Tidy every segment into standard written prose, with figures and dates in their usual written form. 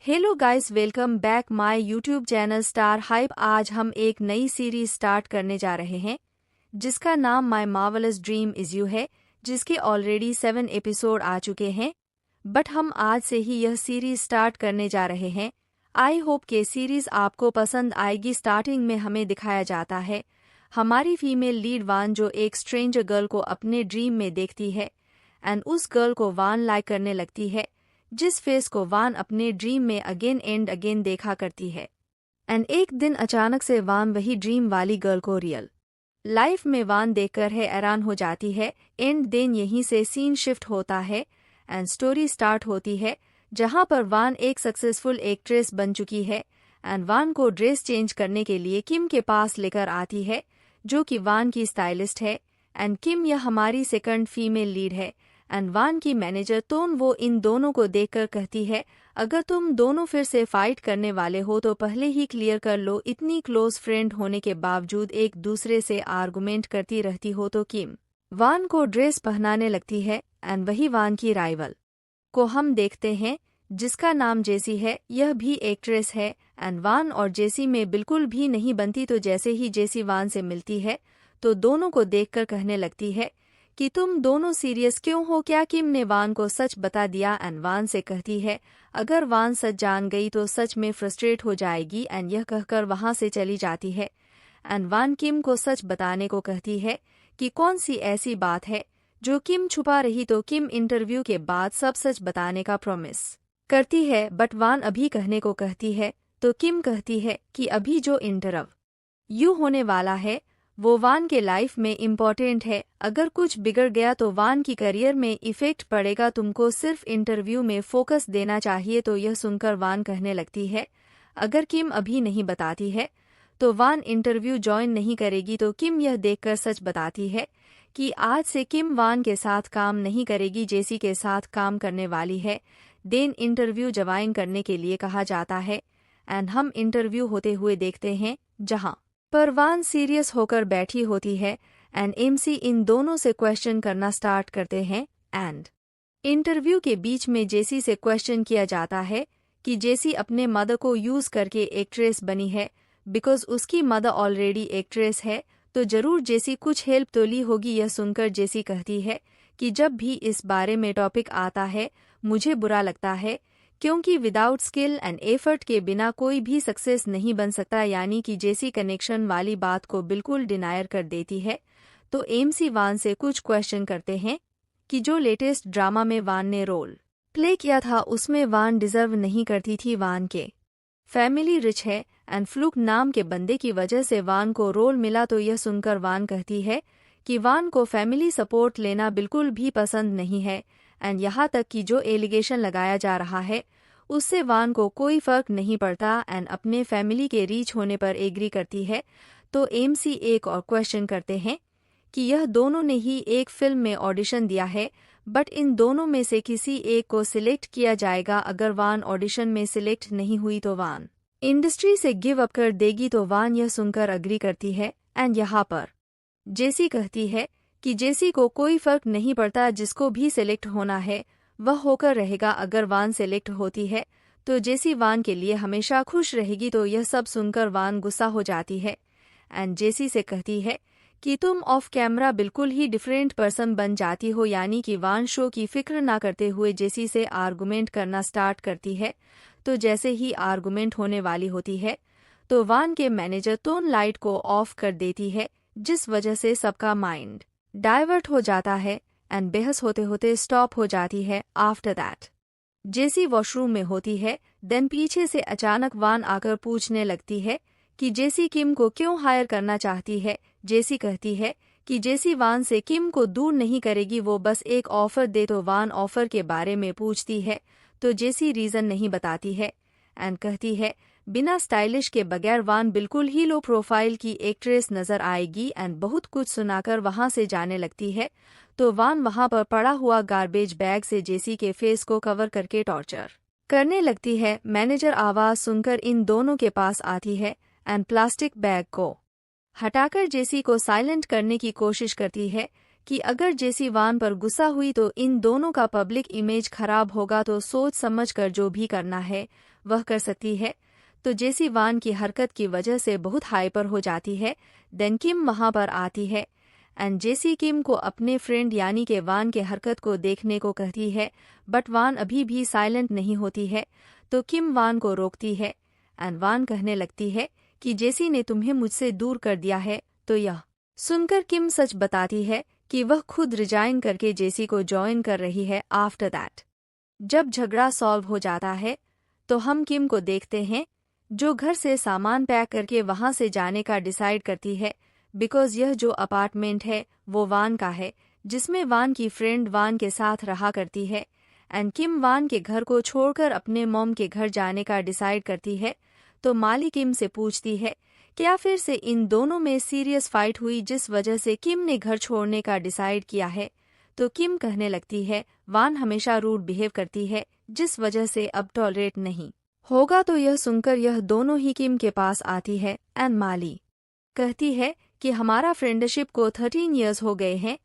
Hello guys, welcome back my YouTube channel star hype. आज हम एक नई सीरीज स्टार्ट करने जा रहे हैं जिसका नाम my marvellous dream is you है, जिसके ऑलरेडी 7 एपिसोड आ चुके हैं। बट हम आज से ही यह सीरीज स्टार्ट करने जा रहे हैं। आई होप के सीरीज आपको पसंद आएगी। स्टार्टिंग में हमें दिखाया जाता है हमारी फीमेल लीड वान, जो एक स्ट्रेंजर गर्ल को अपने ड्रीम में देखती है एंड उस गर्ल को वान लाइक करने लगती है, जिस फेस को वान अपने ड्रीम में अगेन एंड अगेन देखा करती है। एंड एक दिन अचानक से वान वही ड्रीम वाली गर्ल को रियल लाइफ में वान देखकर है हैरान हो जाती है। एंड देन यहीं से सीन शिफ्ट होता है एंड स्टोरी स्टार्ट होती है, जहां पर वान एक सक्सेसफुल एक्ट्रेस बन चुकी है एंड वान को ड्रेस चेंज करने के लिए किम के पास लेकर आती है, जो कि वान की स्टाइलिस्ट है। एंड किम यह हमारी सेकंड फीमेल लीड है एंड वान की मैनेजर। तो वो इन दोनों को देखकर कहती है, अगर तुम दोनों फिर से फाइट करने वाले हो तो पहले ही क्लियर कर लो। इतनी क्लोज फ्रेंड होने के बावजूद एक दूसरे से आर्गुमेंट करती रहती हो। तो किम वान को ड्रेस पहनाने लगती है एंड वही वान की राइवल को हम देखते हैं, जिसका नाम जेसी है। यह भी एक्ट्रेस है एंड वान और जेसी में बिल्कुल भी नहीं बनती। तो जैसे ही जेसी वान से मिलती है तो दोनों को देखकर कहने लगती है कि तुम दोनों सीरियस क्यों हो, क्या किम ने वान को सच बता दिया? एंड वान से कहती है, अगर वान सच जान गई तो सच में फ्रस्ट्रेट हो जाएगी। एंड यह कहकर वहां से चली जाती है एंड वान किम को सच बताने को कहती है कि कौन सी ऐसी बात है जो किम छुपा रही। तो किम इंटरव्यू के बाद सब सच बताने का प्रॉमिस करती है, बट वान अभी कहने को कहती है। तो किम कहती है कि अभी जो इंटरव्यू होने वाला है वो वान के लाइफ में इम्पॉर्टेंट है। अगर कुछ बिगड़ गया तो वान की करियर में इफेक्ट पड़ेगा, तुमको सिर्फ इंटरव्यू में फोकस देना चाहिए। तो यह सुनकर वान कहने लगती है, अगर किम अभी नहीं बताती है तो वान इंटरव्यू ज्वाइन नहीं करेगी। तो किम यह देखकर सच बताती है कि आज से किम वान के साथ काम नहीं करेगी, जेसी के साथ काम करने वाली है। देन इंटरव्यू ज्वाइन करने के लिए कहा जाता है एंड हम इंटरव्यू होते हुए देखते हैं, जहां पर वान सीरियस होकर बैठी होती है एंड एमसी इन दोनों से क्वेश्चन करना स्टार्ट करते हैं। एंड इंटरव्यू के बीच में जेसी से क्वेश्चन किया जाता है कि जेसी अपने मदर को यूज करके एक्ट्रेस बनी है, बिकॉज उसकी मदर ऑलरेडी एक्ट्रेस है, तो जरूर जेसी कुछ हेल्प तो ली होगी। यह सुनकर जेसी कहती है कि जब भी इस बारे में टॉपिक आता है मुझे बुरा लगता है, क्योंकि विदाउट स्किल एंड एफर्ट के बिना कोई भी सक्सेस नहीं बन सकता। यानी कि जेसी कनेक्शन वाली बात को बिल्कुल डिनायर कर देती है। तो एमसी वान से कुछ क्वेश्चन करते हैं कि जो लेटेस्ट ड्रामा में वान ने रोल प्ले किया था उसमें वान डिजर्व नहीं करती थी। वान के फैमिली रिच है एंड फ्लूक नाम के बंदे की वजह से वान को रोल मिला। तो यह सुनकर वान कहती है कि वान को फैमिली सपोर्ट लेना बिल्कुल भी पसंद नहीं है एंड यहाँ तक कि जो एलिगेशन लगाया जा रहा है उससे वान को कोई फर्क नहीं पड़ता एंड अपने फैमिली के रीच होने पर एग्री करती है। तो एमसी एक और क्वेश्चन करते हैं कि यह दोनों ने ही एक फिल्म में ऑडिशन दिया है, बट इन दोनों में से किसी एक को सिलेक्ट किया जाएगा। अगर वान ऑडिशन में सिलेक्ट नहीं हुई तो वान इंडस्ट्री से गिव अप कर देगी। तो वान यह सुनकर अग्री करती है एंड यहाँ पर जेसी कहती है कि जेसी को कोई फर्क नहीं पड़ता, जिसको भी सिलेक्ट होना है वह होकर रहेगा। अगर वान सिलेक्ट होती है तो जेसी वान के लिए हमेशा खुश रहेगी। तो यह सब सुनकर वान गुस्सा हो जाती है एंड जेसी से कहती है कि तुम ऑफ कैमरा बिल्कुल ही डिफरेंट पर्सन बन जाती हो। यानी कि वान शो की फिक्र ना करते हुए जेसी से आर्गुमेंट करना स्टार्ट करती है। तो जैसे ही आर्गुमेंट होने वाली होती है तो वान के मैनेजर टोन लाइट को ऑफ कर देती है, जिस वजह से सबका माइंड डाइवर्ट हो जाता है एंड बहस होते होते स्टॉप हो जाती है। आफ्टर दैट जेसी वॉशरूम में होती है। देन पीछे से अचानक वान आकर पूछने लगती है कि जेसी किम को क्यों हायर करना चाहती है। जेसी कहती है कि जेसी वान से किम को दूर नहीं करेगी, वो बस एक ऑफर दे। तो वान ऑफर के बारे में पूछती है तो जेसी रीजन नहीं बताती है एंड कहती है बिना स्टाइलिश के बगैर वान बिल्कुल ही लो प्रोफाइल की एक्ट्रेस नजर आएगी एंड बहुत कुछ सुनाकर वहां से जाने लगती है। तो वान वहां पर पड़ा हुआ गार्बेज बैग से जेसी के फेस को कवर करके टॉर्चर करने लगती है। मैनेजर आवाज सुनकर इन दोनों के पास आती है एंड प्लास्टिक बैग को हटाकर जेसी को साइलेंट करने की कोशिश करती है कि अगर जेसी वान पर गुस्सा हुई तो इन दोनों का पब्लिक इमेज खराब होगा। तो सोच समझ कर जो भी करना है वह कर सकती है। तो जेसी वान की हरकत की वजह से बहुत हाइपर हो जाती है। देन किम वहां पर आती है एंड जेसी किम को अपने फ्रेंड यानी के वान के हरकत को देखने को कहती है, बट वान अभी भी साइलेंट नहीं होती है। तो किम वान को रोकती है एंड वान कहने लगती है कि जेसी ने तुम्हें मुझसे दूर कर दिया है। तो यह सुनकर किम सच बताती है कि वह खुद रिजाइन करके जेसी को ज्वाइन कर रही है। आफ्टर दैट जब झगड़ा सॉल्व हो जाता है तो हम किम को देखते हैं जो घर से सामान पैक करके वहां से जाने का डिसाइड करती है, बिकॉज यह जो अपार्टमेंट है वो वान का है जिसमें वान की फ्रेंड वान के साथ रहा करती है। एंड किम वान के घर को छोड़कर अपने मॉम के घर जाने का डिसाइड करती है। तो माली किम से पूछती है क्या फिर से इन दोनों में सीरियस फाइट हुई जिस वजह से किम ने घर छोड़ने का डिसाइड किया है। तो किम कहने लगती है वान हमेशा रूड बिहेव करती है जिस वजह से अब टॉलरेट नहीं होगा। तो यह सुनकर यह दोनों ही किम के पास आती है एंड माली कहती है कि हमारा फ्रेंडशिप को 13 इयर्स हो गए हैं,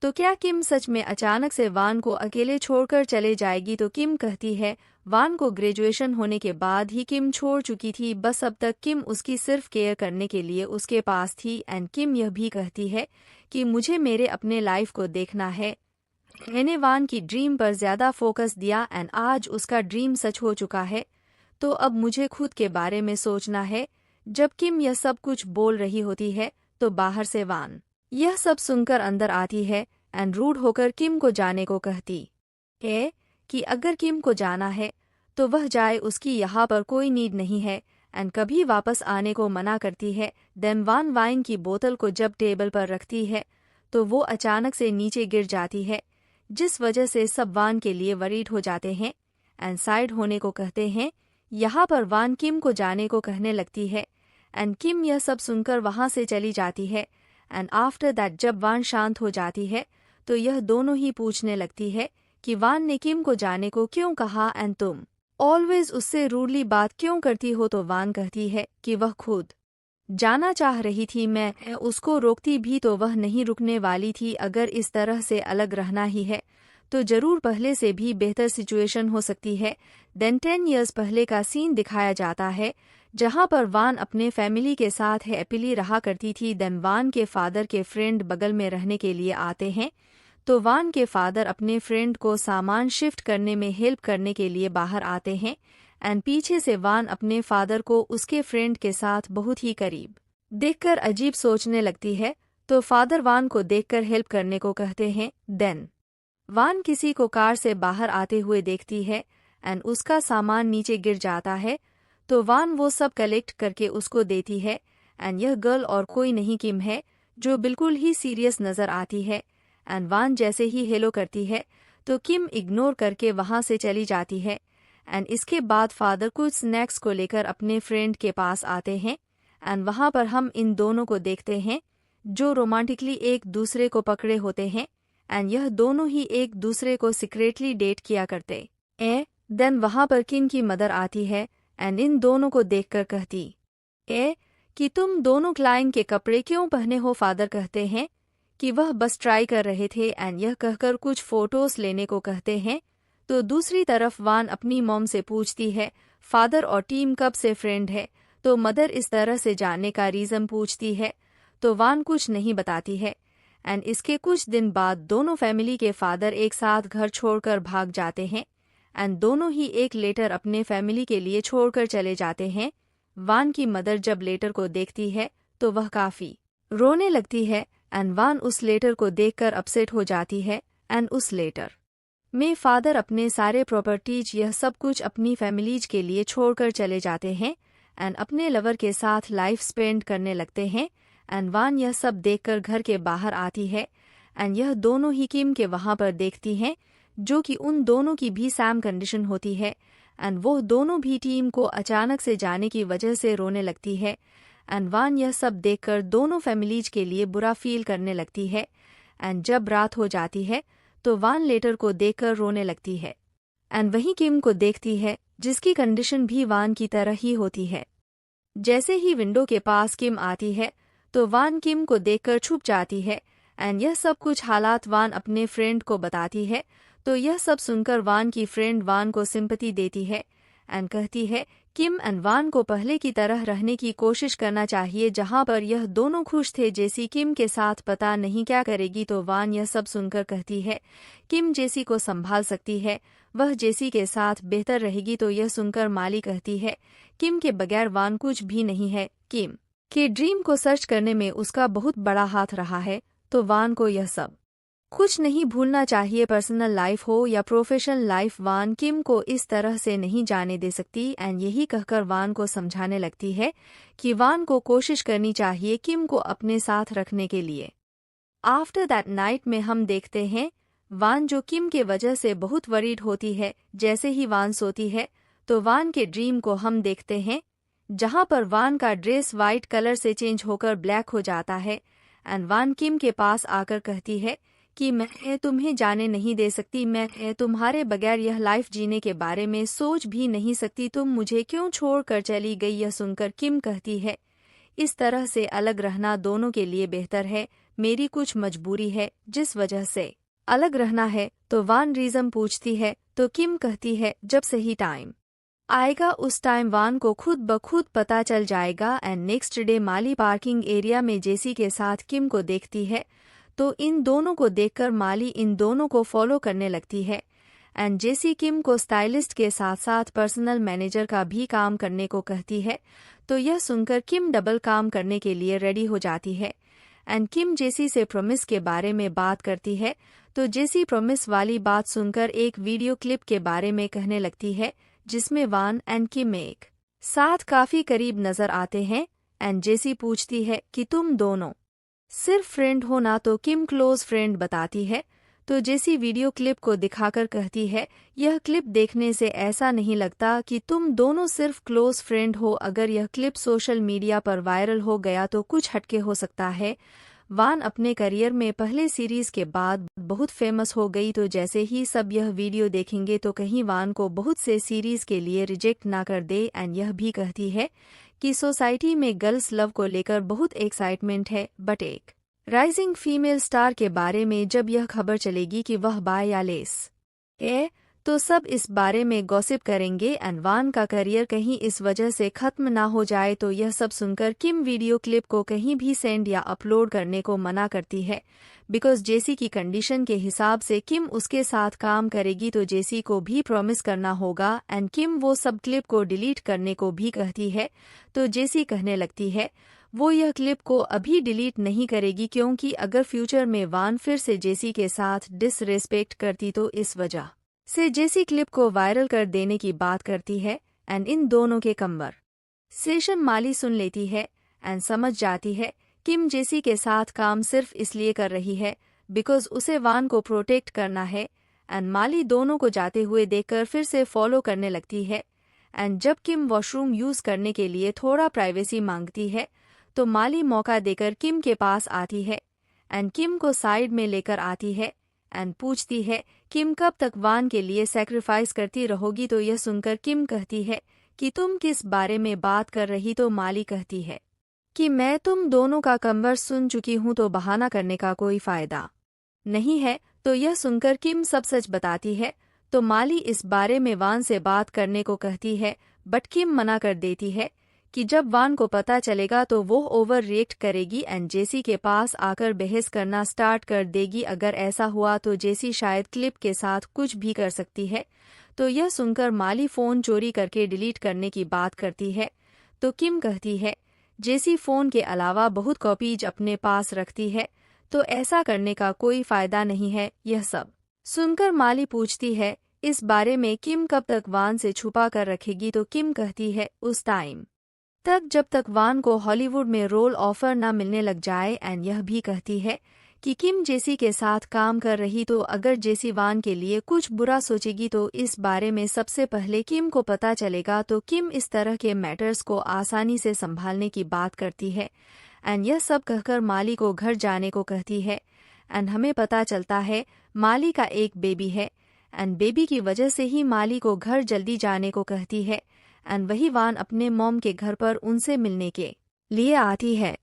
तो क्या किम सच में अचानक से वान को अकेले छोड़कर चले जाएगी। तो किम कहती है वान को ग्रेजुएशन होने के बाद ही किम छोड़ चुकी थी, बस अब तक किम उसकी सिर्फ केयर करने के लिए उसके पास थी। एंड किम यह भी कहती है कि मुझे मेरे अपने लाइफ को देखना है। मैंने वान की ड्रीम पर ज्यादा फोकस दिया एंड आज उसका ड्रीम सच हो चुका है, तो अब मुझे खुद के बारे में सोचना है। जब किम यह सब कुछ बोल रही होती है तो बाहर से वान यह सब सुनकर अंदर आती है एंड रूड होकर किम को जाने को कहती है कि अगर किम को जाना है तो वह जाए, उसकी यहाँ पर कोई नीड नहीं है। एंड कभी वापस आने को मना करती है। देन वान वाइन की बोतल को जब टेबल पर रखती है तो वो अचानक से नीचे गिर जाती है जिस वजह से सब वान के लिए वरीड हो जाते हैं एंड साइड होने को कहते हैं। यहाँ पर वान किम को जाने को कहने लगती है एंड किम यह सब सुनकर वहां से चली जाती है। एंड आफ्टर दैट जब वान शांत हो जाती है तो यह दोनों ही पूछने लगती है कि वान ने किम को जाने को क्यों कहा एंड तुम ऑलवेज उससे रूडली बात क्यों करती हो। तो वान कहती है कि वह खुद जाना चाह रही थी, मैं उसको रोकती भी तो वह नहीं रुकने वाली थी। अगर इस तरह से अलग रहना ही है तो जरूर पहले से भी बेहतर सिचुएशन हो सकती है। देन 10 इयर्स पहले का सीन दिखाया जाता है जहां पर वान अपने फैमिली के साथ हैप्पीली रहा करती थी। देन वान के फादर के फ्रेंड बगल में रहने के लिए आते हैं, तो वान के फादर अपने फ्रेंड को सामान शिफ्ट करने में हेल्प करने के लिए बाहर आते हैं एंड पीछे से वान अपने फादर को उसके फ्रेंड के साथ बहुत ही करीब देखकर अजीब सोचने लगती है। तो फादर वान को देखकर हेल्प करने को कहते हैं। देन वान किसी को कार से बाहर आते हुए देखती है एंड उसका सामान नीचे गिर जाता है, तो वान वो सब कलेक्ट करके उसको देती है। एंड यह गर्ल और कोई नहीं किम है जो बिल्कुल ही सीरियस नजर आती है। एंड वान जैसे ही हेलो करती है तो किम इग्नोर करके वहां से चली जाती है। एंड इसके बाद फादर कुछ स्नैक्स को लेकर अपने फ्रेंड के पास आते हैं एंड वहां पर हम इन दोनों को देखते हैं जो रोमांटिकली एक दूसरे को पकड़े होते हैं एंड यह दोनों ही एक दूसरे को सीक्रेटली डेट किया करते हैं। देन वहां पर किम की मदर आती है एंड इन दोनों को देखकर कहती है कि तुम दोनों क्लाइंट के कपड़े क्यों पहने हो। फादर कहते हैं कि वह बस ट्राई कर रहे थे एंड यह कहकर कुछ फोटोज लेने को कहते हैं। तो दूसरी तरफ वान अपनी मॉम से पूछती है फादर और टीम कब से फ्रेंड है। तो मदर इस तरह से जानने का रीज़न पूछती है, तो वान कुछ नहीं बताती है। एंड इसके कुछ दिन बाद दोनों फैमिली के फादर एक साथ घर छोड़कर भाग जाते हैं एंड दोनों ही एक लेटर अपने फैमिली के लिए छोड़कर चले जाते हैं। वान की मदर जब लेटर को देखती है तो वह काफी रोने लगती है एंड वान उस लेटर को देखकर अपसेट हो जाती है। एंड उस लेटर में फादर अपने सारे प्रॉपर्टीज यह सब कुछ अपनी फैमिलीज के लिए छोड़कर चले जाते हैं एंड अपने लवर के साथ लाइफ स्पेंड करने लगते हैं। एंड वान यह सब देखकर घर के बाहर आती है एंड यह दोनों ही किम के वहां पर देखती हैं, जो कि उन दोनों की भी सैम कंडीशन होती है एंड वो दोनों भी टीम को अचानक से जाने की वजह से रोने लगती है। एंड वान यह सब देखकर दोनों फैमिलीज के लिए बुरा फील करने लगती है। एंड जब रात हो जाती है तो वान लेटर को देखकर रोने लगती है एंड वहीं किम को देखती है जिसकी कंडीशन भी वान की तरह ही होती है। जैसे ही विंडो के पास किम आती है तो वान किम को देखकर छुप जाती है एंड यह सब कुछ हालात वान अपने फ्रेंड को बताती है। तो यह सब सुनकर वान की फ्रेंड वान को सिंपैथी देती है एंड कहती है किम एंड वान को पहले की तरह रहने की कोशिश करना चाहिए जहां पर यह दोनों खुश थे। जेसी किम के साथ पता नहीं क्या करेगी तो वान यह सब सुनकर कहती है किम जेसी को संभाल सकती है, वह जेसी के साथ बेहतर रहेगी। तो यह सुनकर माली कहती है किम के बगैर वान कुछ भी नहीं है, किम के ड्रीम को सर्च करने में उसका बहुत बड़ा हाथ रहा है, तो वान को यह सब कुछ नहीं भूलना चाहिए। पर्सनल लाइफ हो या प्रोफेशनल लाइफ, वान किम को इस तरह से नहीं जाने दे सकती। एंड यही कहकर वान को समझाने लगती है कि वान को कोशिश करनी चाहिए किम को अपने साथ रखने के लिए। आफ्टर दैट नाइट में हम देखते हैं वान जो किम के वजह से बहुत वरीड होती है। जैसे ही वान सोती है तो वान के ड्रीम को हम देखते हैं जहां पर वान का ड्रेस वाइट कलर से चेंज होकर ब्लैक हो जाता है। एंड वान किम के पास आकर कहती है कि मैं तुम्हें जाने नहीं दे सकती, मैं तुम्हारे बगैर यह लाइफ जीने के बारे में सोच भी नहीं सकती, तुम मुझे क्यों छोड़कर चली गई। यह सुनकर किम कहती है इस तरह से अलग रहना दोनों के लिए बेहतर है, मेरी कुछ मजबूरी है जिस वजह से अलग रहना है। तो वान रीज़न पूछती है तो किम कहती है जब सही टाइम आएगा उस टाइम वान को खुद ब खुद पता चल जाएगा। And next day Mali parking area में जेसी के साथ किम को देखती है तो इन दोनों को देखकर माली इन दोनों को फॉलो करने लगती है। एंड जेसी किम को स्टाइलिस्ट के साथ साथ पर्सनल मैनेजर का भी काम करने को कहती है। तो यह सुनकर किम डबल काम करने के लिए रेडी हो जाती है। एंड किम जेसी से प्रॉमिस के बारे में बात करती है तो जेसी प्रॉमिस वाली बात सुनकर एक वीडियो क्लिप के बारे में कहने लगती है जिसमें वान एंड किम एक साथ काफी करीब नजर आते हैं। एंड जेसी पूछती है कि तुम दोनों सिर्फ फ्रेंड हो ना, तो किम क्लोज फ्रेंड बताती है। तो जेसी वीडियो क्लिप को दिखाकर कहती है यह क्लिप देखने से ऐसा नहीं लगता कि तुम दोनों सिर्फ क्लोज फ्रेंड हो, अगर यह क्लिप सोशल मीडिया पर वायरल हो गया तो कुछ हटके हो सकता है। वान अपने करियर में पहले सीरीज के बाद बहुत फेमस हो गई, तो जैसे ही सब यह वीडियो देखेंगे तो कहीं वान को बहुत से सीरीज के लिए रिजेक्ट ना कर दे। एंड यह भी कहती है कि सोसाइटी में गर्ल्स लव को लेकर बहुत एक्साइटमेंट है, बट एक राइजिंग फीमेल स्टार के बारे में जब यह खबर चलेगी कि वह बाय या लेस है तो सब इस बारे में गॉसिप करेंगे। एंड वान का करियर कहीं इस वजह से खत्म ना हो जाए। तो यह सब सुनकर किम वीडियो क्लिप को कहीं भी सेंड या अपलोड करने को मना करती है, बिकॉज जेसी की कंडीशन के हिसाब से किम उसके साथ काम करेगी तो जेसी को भी प्रॉमिस करना होगा। एंड किम वो सब क्लिप को डिलीट करने को भी कहती है। तो जेसी कहने लगती है वो यह क्लिप को अभी डिलीट नहीं करेगी, क्योंकि अगर फ्यूचर में वान फिर से जेसी के साथ डिसरेस्पेक्ट करती तो इस वजह से जेसी क्लिप को वायरल कर देने की बात करती है। एंड इन दोनों के कन्वर्सेशन माली सुन लेती है एंड समझ जाती है किम जेसी के साथ काम सिर्फ इसलिए कर रही है बिकॉज उसे वान को प्रोटेक्ट करना है। एंड माली दोनों को जाते हुए देखकर फिर से फॉलो करने लगती है। एंड जब किम वॉशरूम यूज करने के लिए थोड़ा प्राइवेसी मांगती है तो माली मौका देकर किम के पास आती है एंड किम को साइड में लेकर आती है एंड पूछती है किम कब तक वान के लिए सैक्रिफाइस करती रहोगी। तो यह सुनकर किम कहती है कि तुम किस बारे में बात कर रही। तो माली कहती है कि मैं तुम दोनों का कन्वर्स सुन चुकी हूं, तो बहाना करने का कोई फायदा नहीं है। तो यह सुनकर किम सब सच बताती है। तो माली इस बारे में वान से बात करने को कहती है, बट किम मना कर देती है कि जब वान को पता चलेगा तो वो ओवर रिएक्ट करेगी एंड जेसी के पास आकर बहस करना स्टार्ट कर देगी। अगर ऐसा हुआ तो जेसी शायद क्लिप के साथ कुछ भी कर सकती है। तो यह सुनकर माली फ़ोन चोरी करके डिलीट करने की बात करती है। तो किम कहती है जेसी फ़ोन के अलावा बहुत कॉपीज अपने पास रखती है, तो ऐसा करने का कोई फ़ायदा नहीं है। यह सब सुनकर माली पूछती है इस बारे में किम कब तक वान से छुपा कर रखेगी। तो किम कहती है उस टाइम तक जब तक वान को हॉलीवुड में रोल ऑफर न मिलने लग जाए। एंड यह भी कहती है कि किम जेसी के साथ काम कर रही, तो अगर जेसी वान के लिए कुछ बुरा सोचेगी तो इस बारे में सबसे पहले किम को पता चलेगा। तो किम इस तरह के मैटर्स को आसानी से संभालने की बात करती है। एंड यह सब कहकर माली को घर जाने को कहती है। एंड हमें पता चलता है माली का एक बेबी है एंड बेबी की वजह से ही माली को घर जल्दी जाने को कहती है। एंड वही वान अपने मॉम के घर पर उनसे मिलने के लिए आती है।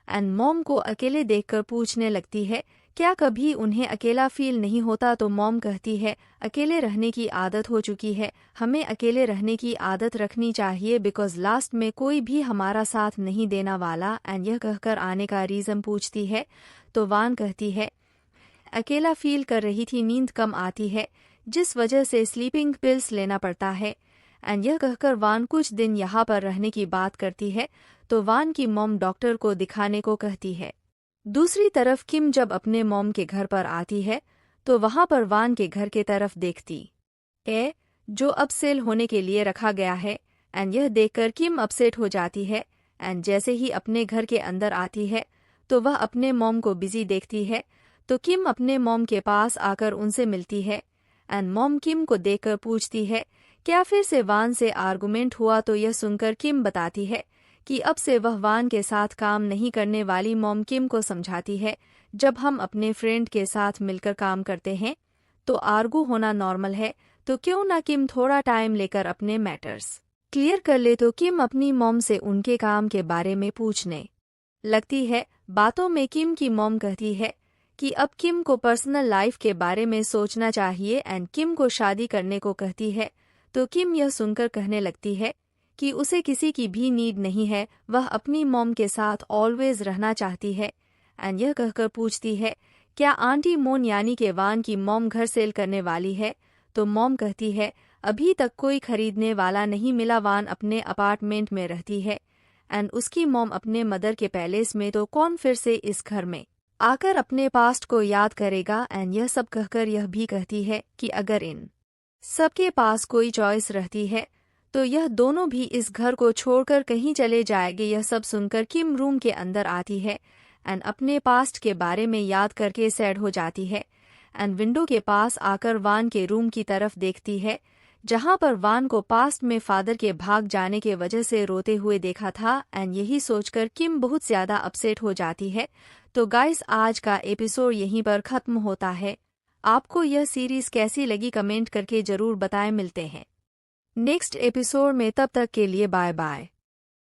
एंड मॉम को अकेले देखकर पूछने लगती है क्या कभी उन्हें अकेला फील नहीं होता? तो मॉम कहती है अकेले रहने की आदत हो चुकी है, हमें अकेले रहने की आदत रखनी चाहिए बिकॉज लास्ट में कोई भी हमारा साथ नहीं देना वाला। एंड यह कहकर आने का रीज़न पूछती है तो वान कहती है अकेला फील कर रही थी, नींद कम आती है जिस वजह से स्लीपिंग पिल्स लेना पड़ता है। एंड यह कहकर वान कुछ दिन यहाँ पर रहने की बात करती है तो वान की मॉम डॉक्टर को दिखाने को कहती है। दूसरी तरफ किम जब अपने मॉम के घर पर आती है तो वहां पर वान के घर के तरफ देखती है जो अब सेल होने के लिए रखा गया है। एंड यह देखकर किम अपसेट हो जाती है। एंड जैसे ही अपने घर के अंदर आती है तो वह अपने मॉम को बिजी देखती है तो किम अपने मॉम के पास आकर उनसे मिलती है। एंड मॉम किम को देखकर पूछती है क्या फिर से वान से आर्गुमेंट हुआ? तो यह सुनकर किम बताती है कि अब से वह वान के साथ काम नहीं करने वाली। मॉम किम को समझाती है जब हम अपने फ्रेंड के साथ मिलकर काम करते हैं तो आर्गू होना नॉर्मल है, तो क्यों ना किम थोड़ा टाइम लेकर अपने मैटर्स क्लियर कर ले। तो किम अपनी मॉम से उनके काम के बारे में पूछने लगती है। बातों में किम की मॉम कहती है कि अब किम को पर्सनल लाइफ के बारे में सोचना चाहिए एंड किम को शादी करने को कहती है। तो किम यह सुनकर कहने लगती है कि उसे किसी की भी नीड नहीं है, वह अपनी मॉम के साथ ऑलवेज रहना चाहती है। एंड यह कहकर पूछती है क्या आंटी मोन यानी के वान की मॉम घर सेल करने वाली है? तो मॉम कहती है अभी तक कोई खरीदने वाला नहीं मिला, वान अपने अपार्टमेंट में रहती है एंड उसकी मॉम अपने मदर के पैलेस में, तो कौन फिर से इस घर में आकर अपने पास्ट को याद करेगा। एंड यह सब कहकर यह भी कहती है कि अगर इन सबके पास कोई चॉइस रहती है तो यह दोनों भी इस घर को छोड़कर कहीं चले जाएंगे। यह सब सुनकर किम रूम के अंदर आती है एंड अपने पास्ट के बारे में याद करके सैड हो जाती है। एंड विंडो के पास आकर वान के रूम की तरफ देखती है जहां पर वान को पास्ट में फादर के भाग जाने के वजह से रोते हुए देखा था। एंड यही सोचकर किम बहुत ज्यादा अपसेट हो जाती है। तो गाइस आज का एपिसोड यहीं पर खत्म होता है। आपको यह सीरीज कैसी लगी कमेंट करके जरूर बताएं। मिलते हैं नेक्स्ट एपिसोड में, तब तक के लिए बाय बाय।